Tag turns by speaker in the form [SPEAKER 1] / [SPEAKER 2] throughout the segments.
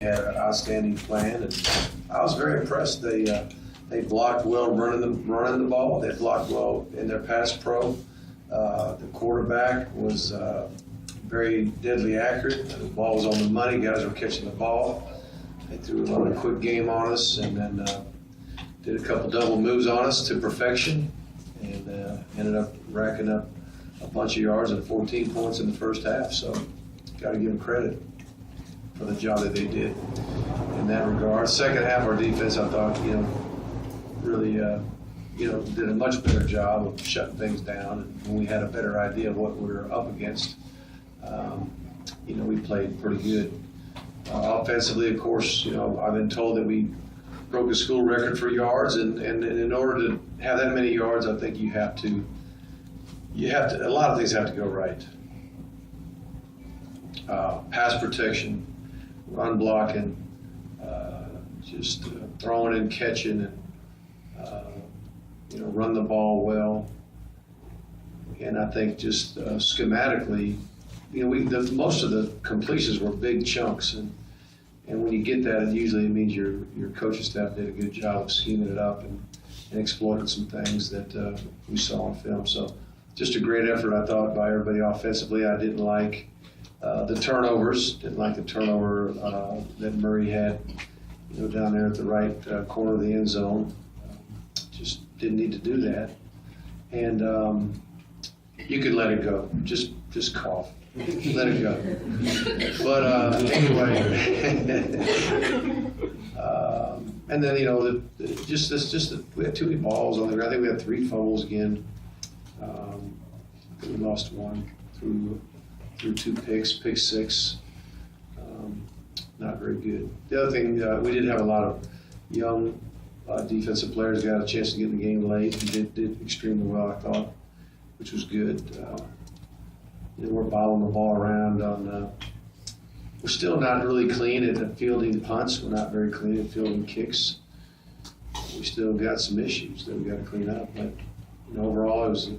[SPEAKER 1] Had an outstanding plan, and I was very impressed. They blocked well running the ball. They blocked well in their pass pro. The quarterback was very deadly accurate. The ball was on the money. Guys were catching the ball. They threw a lot of quick game on us, and then did a couple double moves on us to perfection, and ended up racking up a bunch of yards and 14 points in the first half. So, got to give them credit for the job that they did in that regard. Second half, our defense, I thought, really, did a much better job of shutting things down. And when we had a better idea of what we were up against, we played pretty good. Offensively, of course, I've been told that we broke a school record for yards, and in order to have that many yards, I think you have to, a lot of things have to go right. Pass protection, run blocking, just throwing and catching, and run the ball well. And I think just schematically, most of the completions were big chunks, and when you get that, usually it means your coaching staff did a good job of scheming it up and exploiting some things that we saw on film. So just a great effort, I thought, by everybody offensively. I didn't like the turnovers. Didn't like the turnover that Murray had, down there at the right corner of the end zone. Just didn't need to do that. And you could let it go. Just cough. Let it go. But anyway, and then we had too many balls on the ground. I think we had 3 fumbles again. We lost one through 2 picks, pick 6. Not very good. The other thing, we did have a lot of young defensive players got a chance to get in the game late and did extremely well, I thought, which was good. We're bottling the ball around we're still not really clean at fielding punts. We're not very clean at fielding kicks. We still got some issues that we got to clean up. But overall, it was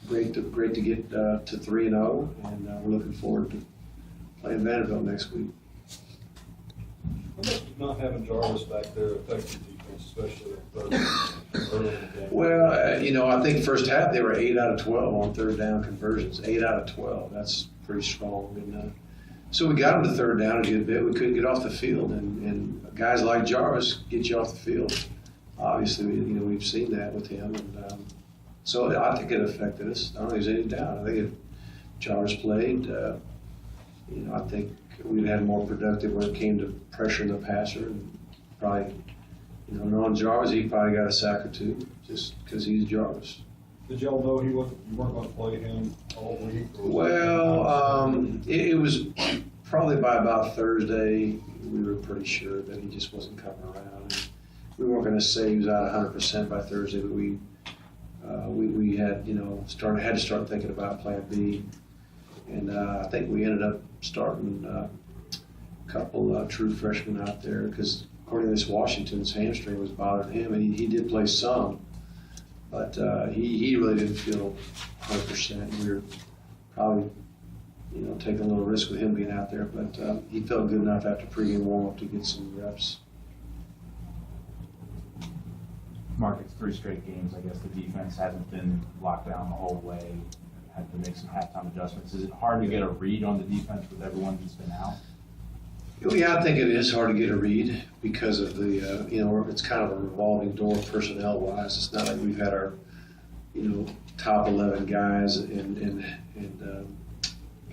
[SPEAKER 1] great to get to 3-0, and we're looking forward to playing Vanderbilt next week.
[SPEAKER 2] How much did not having Jarvis back there affect your defense, especially early in the game?
[SPEAKER 1] Well, I think first half they were 8 out of 12 on third down conversions. 8 out of 12. That's pretty strong. And so we got them to third down a good bit. We couldn't get off the field, and guys like Jarvis get you off the field. Obviously, we've seen that with him, and so I think it affected us. I don't think there's any doubt. I think if Jarvis played, I think we'd had more productive when it came to pressuring the passer, and probably, knowing Jarvis, he probably got a sack or 2 just because he's Jarvis.
[SPEAKER 2] Did y'all know you weren't going to play him all week?
[SPEAKER 1] Well, it was probably by about Thursday, we were pretty sure that he just wasn't coming around. And we weren't going to say he was out 100% by Thursday, but we had, had to start thinking about Plan B. And I think we ended up starting a couple true freshmen out there because, according to this, Washington's hamstring was bothering him, and he did play some, but he really didn't feel 100%. We were probably, taking a little risk with him being out there, but he felt good enough after pregame warm-up to get some reps.
[SPEAKER 3] Mark, it's 3 straight games. I guess the defense hasn't been locked down the whole way. Had to make some halftime adjustments. Is it hard to get a read on the defense with everyone who's been out?
[SPEAKER 1] Yeah, I think it is hard to get a read because of the, it's kind of a revolving door personnel-wise. It's not like we've had our, top 11 guys and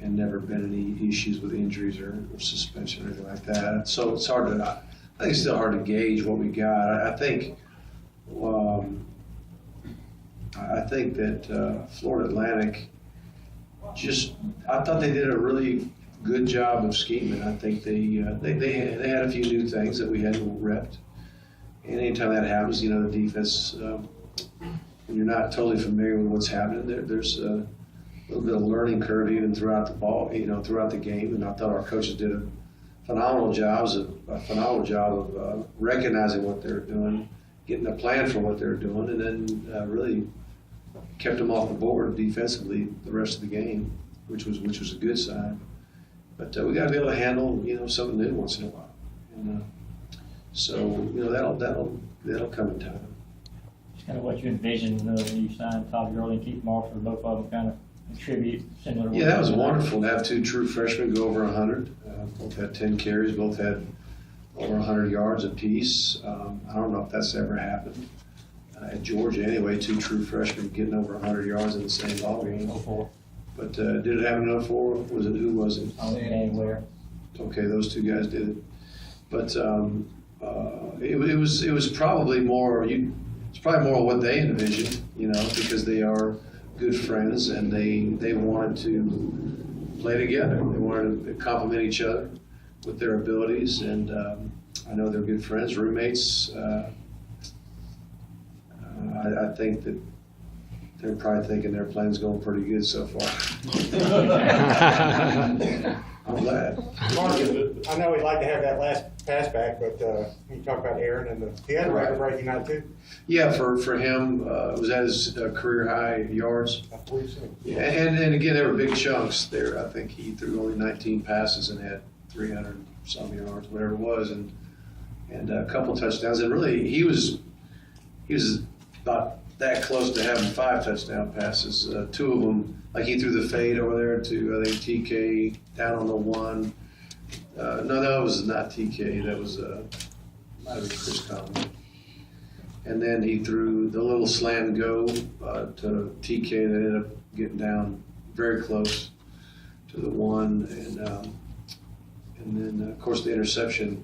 [SPEAKER 1] never been any issues with injuries or suspension or anything like that. So it's hard to, I think it's still hard to gauge what we got. I think that Florida Atlantic I thought they did a really good job of scheming. I think they had a few new things that we hadn't repped. And anytime that happens, the defense, when you're not totally familiar with what's happening, there's a little bit of learning curve even throughout the ball, throughout the game. And I thought our coaches did a phenomenal job of recognizing what they're doing, getting a plan for what they're doing, and then really kept them off the board defensively the rest of the game, which was a good sign. But we got to be able to handle something new once in a while. And so, that'll come in time.
[SPEAKER 4] Kind of what you envisioned when you signed Todd Gurley and Keith Marshall, both of them kind of contribute similar.
[SPEAKER 1] Yeah, that was wonderful to have two true freshmen go over 100. Both had 10 carries, both had over 100 yards apiece. I don't know if that's ever happened. At Georgia anyway, two true freshmen getting over 100 yards in the same ballgame.
[SPEAKER 4] 04.
[SPEAKER 1] But did it happen in 04? Who was it?
[SPEAKER 4] Anywhere.
[SPEAKER 1] Okay, those two guys did it. But it was probably more, it's probably more what they envisioned, because they are good friends and they wanted to play together. They wanted to complement each other with their abilities, and I know they're good friends, roommates. I think that they're probably thinking their plan's going pretty good so far. I'm glad.
[SPEAKER 5] Mark, I know we'd like to have that last pass back, but you talk about Aaron and he had a record-breaking night too.
[SPEAKER 1] Yeah, for him, it was at his career high yards.
[SPEAKER 5] I believe so.
[SPEAKER 1] Yeah, and again, they were big chunks there. I think he threw only 19 passes and had 300 some yards, whatever it was, and a couple touchdowns. And really, he was about that close to having 5 touchdown passes. 2 of them, like he threw the fade over there to, I think, TK down on the 1. No, that was not TK. That was might have been Chris Conley. And then he threw the little slam go to TK that ended up getting down very close to the 1. And then, of course, the interception.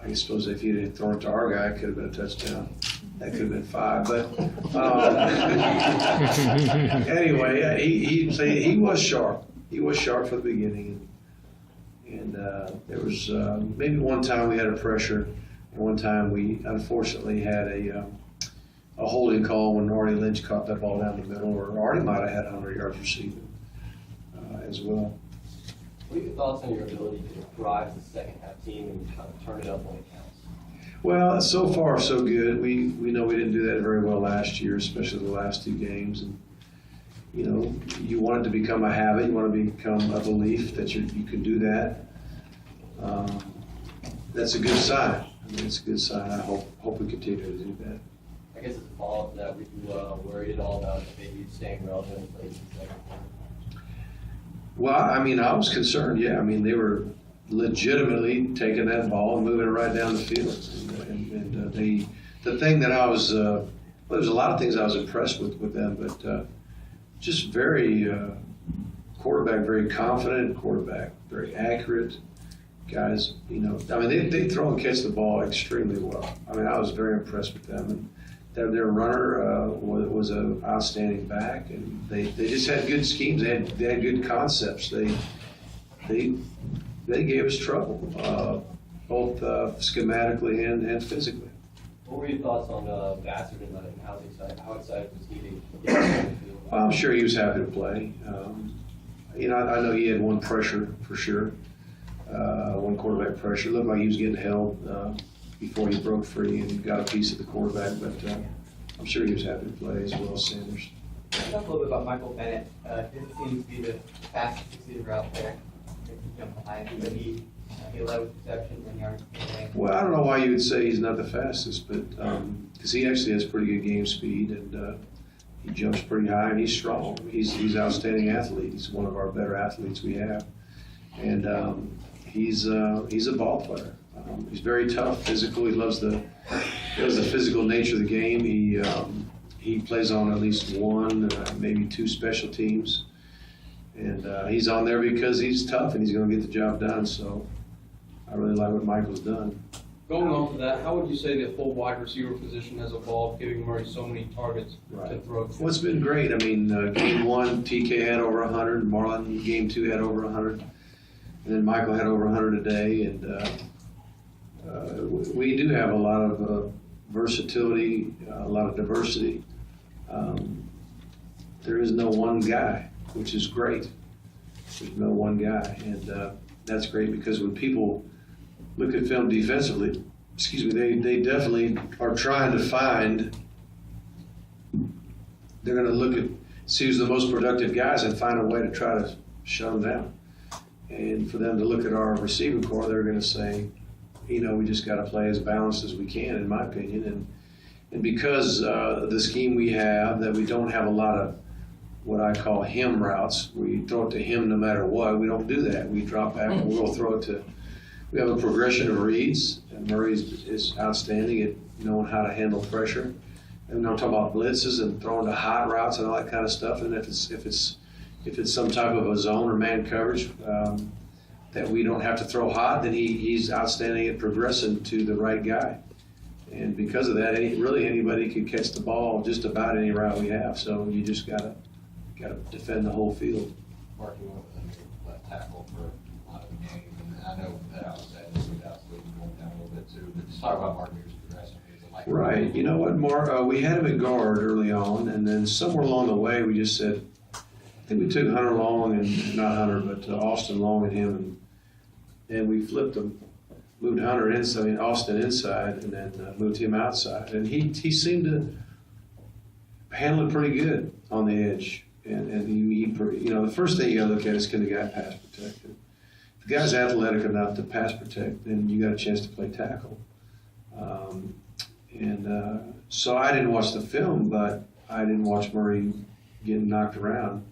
[SPEAKER 1] I suppose if he had thrown it to our guy, it could have been a touchdown. That could have been 5. But anyway, he was sharp. He was sharp from the beginning. And there was maybe one time we had a pressure, and one time we unfortunately had a holding call when Artie Lynch caught that ball down the middle, or Artie might have had 100 yards receiving as well.
[SPEAKER 6] What are your thoughts on your ability to drive the second half team and kind of turn it up when it counts?
[SPEAKER 1] Well, so far so good. We know we didn't do that very well last year, especially the last 2 games. And you want it to become a habit. You want to become a belief that you can do that. That's a good sign. It's a good sign. I hope we continue to do that.
[SPEAKER 6] I guess as a follow-up to that, were you worried at all about maybe staying relevant late in the second quarter?
[SPEAKER 1] Well, I was concerned. Yeah, they were legitimately taking that ball and moving it right down the field. And the thing that I was, there's a lot of things I was impressed with them, but just very quarterback, very confident quarterback, very accurate guys. They throw and catch the ball extremely well. I was very impressed with them. And their runner was an outstanding back, and they just had good schemes. They had good concepts. They gave us trouble, both schematically and physically.
[SPEAKER 6] What were your thoughts on Bassett and how excited was he to get on the field?
[SPEAKER 1] I'm sure he was happy to play. I know he had one pressure for sure, one quarterback pressure. It looked like he was getting held before he broke free and got a piece of the quarterback, but I'm sure he was happy to play as well as Sanders.
[SPEAKER 7] Talk a little bit about Michael Bennett. He seems to be the fastest receiver out there. He jumped behind him, but he led with receptions and yards.
[SPEAKER 1] Well, I don't know why you would say he's not the fastest, but because he actually has pretty good game speed, and he jumps pretty high, and he's strong. He's an outstanding athlete. He's one of our better athletes we have, and he's a ball player. He's very tough, physical. He loves the physical nature of the game. He plays on at least 1, maybe 2 special teams, and he's on there because he's tough and he's going to get the job done. So I really like what Michael's done.
[SPEAKER 8] Going on to that, how would you say the full wide receiver position has evolved, giving Murray so many targets to throw to?
[SPEAKER 1] Well, it's been great. Game 1, TK had over 100. Marlon, game 2, had over 100. And then Michael had over 100 a day. And we do have a lot of versatility, a lot of diversity. There is no one guy, which is great. There's no one guy. And that's great because when people look at film defensively, they definitely are trying to find, they're going to see who's the most productive guys and find a way to try to shut them down. And for them to look at our receiving core, they're going to say, we just got to play as balanced as we can, in my opinion. And because the scheme we have, that we don't have a lot of what I call him routes. We throw it to him no matter what. We don't do that. We drop back and we'll throw it to. We have a progression of reads, and Murray is outstanding at knowing how to handle pressure. And I'm talking about blitzes and throwing to hot routes and all that kind of stuff. And if it's some type of a zone or man coverage that we don't have to throw hot, then he's outstanding at progressing to the right guy. And because of that, really anybody can catch the ball just about any route we have. So you just gotta defend the whole field.
[SPEAKER 9] Mark, you went with a left tackle for a lot of the game, and I know that outside is absolutely going down a little bit too. But just talk about Mark Mears progressing.
[SPEAKER 1] Right. You know what, Mark? We had him at guard early on, and then somewhere along the way, we just said, I think we took Hunter Long and not Hunter, but Austin Long and him, and we flipped them, moved Hunter inside, Austin inside, and then moved him outside, and he seemed to handle it pretty good on the edge. And he the first thing you got to look at is, can the guy pass protect? If the guy's athletic enough to pass protect, then you got a chance to play tackle. So I didn't watch the film, but I didn't watch Murray getting knocked around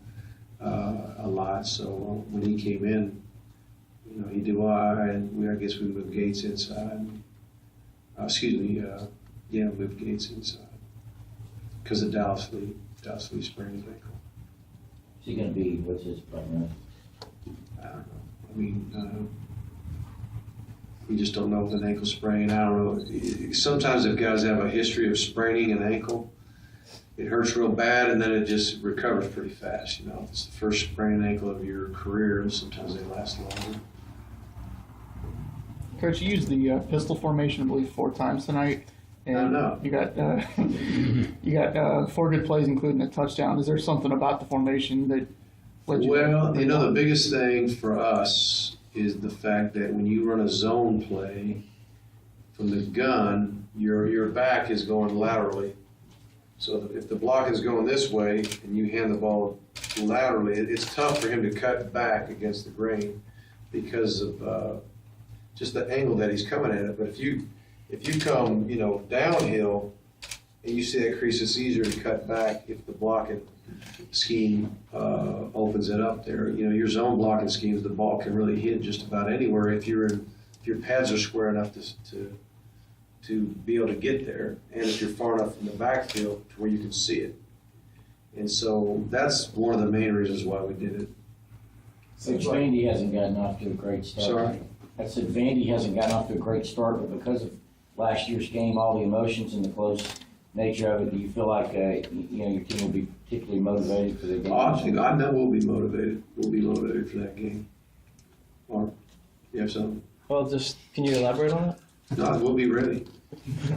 [SPEAKER 1] a lot. So when he came in, he did well. I guess we moved Gates inside. Moved Gates inside because of Dallas Lee sprained his ankle.
[SPEAKER 10] Is he going to be, what's his plan?
[SPEAKER 1] I don't know. We just don't know if an ankle sprain. I don't know. Sometimes if guys have a history of spraining an ankle, it hurts real bad and then it just recovers pretty fast. If it's the first sprained ankle of your career, sometimes they last longer.
[SPEAKER 11] Coach, you used the pistol formation, I believe, 4 times tonight. And
[SPEAKER 1] I know.
[SPEAKER 11] You got 4 good plays, including a touchdown. Is there something about the formation that led you?
[SPEAKER 1] Well, the biggest thing for us is the fact that when you run a zone play from the gun, your back is going laterally. So if the block is going this way and you hand the ball laterally, it's tough for him to cut back against the grain because of just the angle that he's coming at it. But if you come, downhill and you see that crease, it's easier to cut back if the blocking scheme opens it up there. Your zone blocking schemes, the ball can really hit just about anywhere if your pads are square enough to be able to get there, and if you're far enough from the backfield to where you can see it. And so that's one of the main reasons why we did it.
[SPEAKER 10] Coach Vandy hasn't gotten off to a great start.
[SPEAKER 1] Sorry?
[SPEAKER 10] I said Vandy hasn't gotten off to a great start, but because of last year's game, all the emotions and the close nature of it, do you feel like your team will be particularly motivated for the game?
[SPEAKER 1] I know we'll be motivated. We'll be motivated for that game. Mark, you have something?
[SPEAKER 12] Well, can you elaborate on it?
[SPEAKER 1] No, we'll be ready.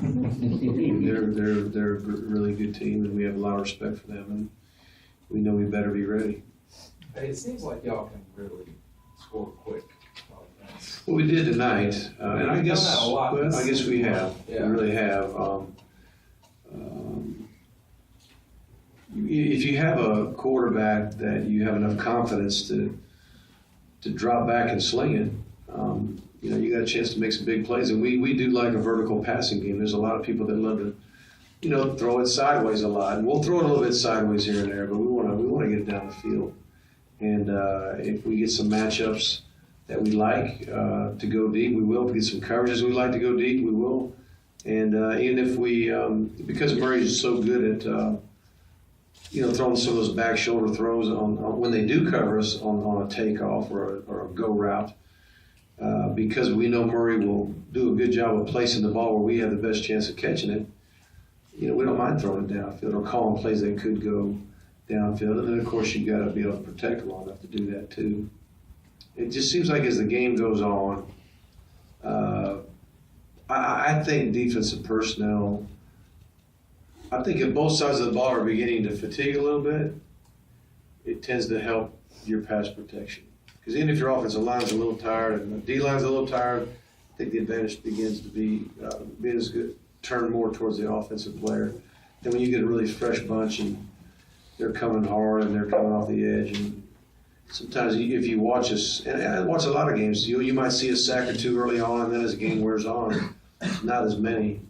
[SPEAKER 1] They're a really good team, and we have a lot of respect for them, and we know we better be ready.
[SPEAKER 3] Hey, it seems like y'all can really score quick.
[SPEAKER 1] Well, we did tonight, and I guess
[SPEAKER 3] done that a lot.
[SPEAKER 1] I guess we have.
[SPEAKER 3] Yeah.
[SPEAKER 1] We really have. If you have a quarterback that you have enough confidence to drop back and sling it, you got a chance to make some big plays. And we do like a vertical passing game. There's a lot of people that love to, throw it sideways a lot, and we'll throw it a little bit sideways here and there, but we want to get it down the field. And if we get some matchups that we like to go deep, we will. If we get some coverages we like to go deep, we will. And even if we, because Murray is so good at, throwing some of those back shoulder throws on when they do cover us on a takeoff or a go route, because we know Murray will do a good job of placing the ball where we have the best chance of catching it. We don't mind throwing it downfield or calling plays that could go downfield. And then, of course, you've got to be able to protect long enough to do that, too. It just seems like as the game goes on, I think defensive personnel, I think if both sides of the ball are beginning to fatigue a little bit, it tends to help your pass protection. Because even if your offensive line's a little tired and the D-line's a little tired, I think the advantage begins to be as good, turn more towards the offensive player. Then when you get a really fresh bunch and they're coming hard and they're coming off the edge, and sometimes if you watch us, and I watch a lot of games, you might see a sack or two early on, and then as the game wears on, not as many.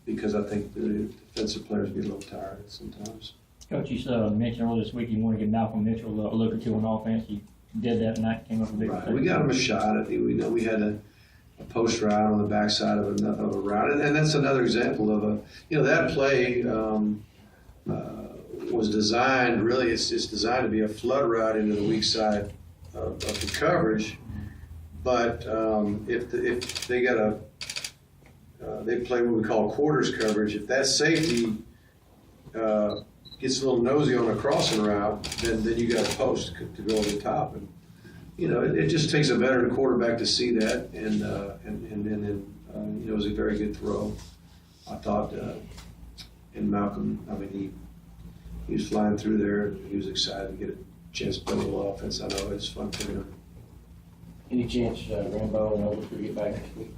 [SPEAKER 1] Because I think the defensive players get a little tired sometimes.
[SPEAKER 4] Coach, you mentioned earlier this week you want to give Malcolm Mitchell a look or two on offense. You did that, and that came up a big
[SPEAKER 1] Right, we got him a shot. I think we had a post route on the backside of a route, and that's another example of that play was designed. Really, it's designed to be a flood route into the weak side of the coverage. But if they got they play what we call quarters coverage. If that safety gets a little nosy on a crossing route, then you got a post to go over the top, and it just takes a veteran quarterback to see that, and then it was a very good throw. I thought, and Malcolm, I mean he was flying through there. He was excited to get a chance to play a little offense. I know it's fun for him.
[SPEAKER 10] Any chance Rambo and Over could get back next week?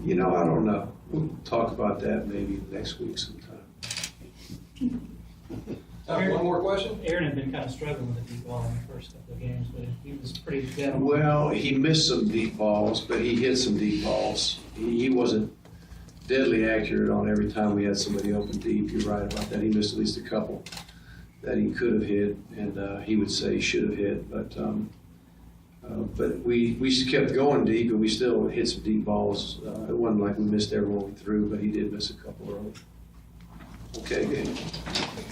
[SPEAKER 1] I don't know. We'll talk about that maybe next week sometime.
[SPEAKER 9] One more question?
[SPEAKER 13] Aaron had been kind of struggling with the deep ball in the first couple of games, but he was pretty dead on.
[SPEAKER 1] Well, he missed some deep balls, but he hit some deep balls. He wasn't deadly accurate on every time we had somebody open deep. You're right about that. He missed at least a couple that he could have hit, and he would say he should have hit. But we kept going deep, and we still hit some deep balls. It wasn't like we missed everyone we threw, but he did miss a couple early. Okay, good.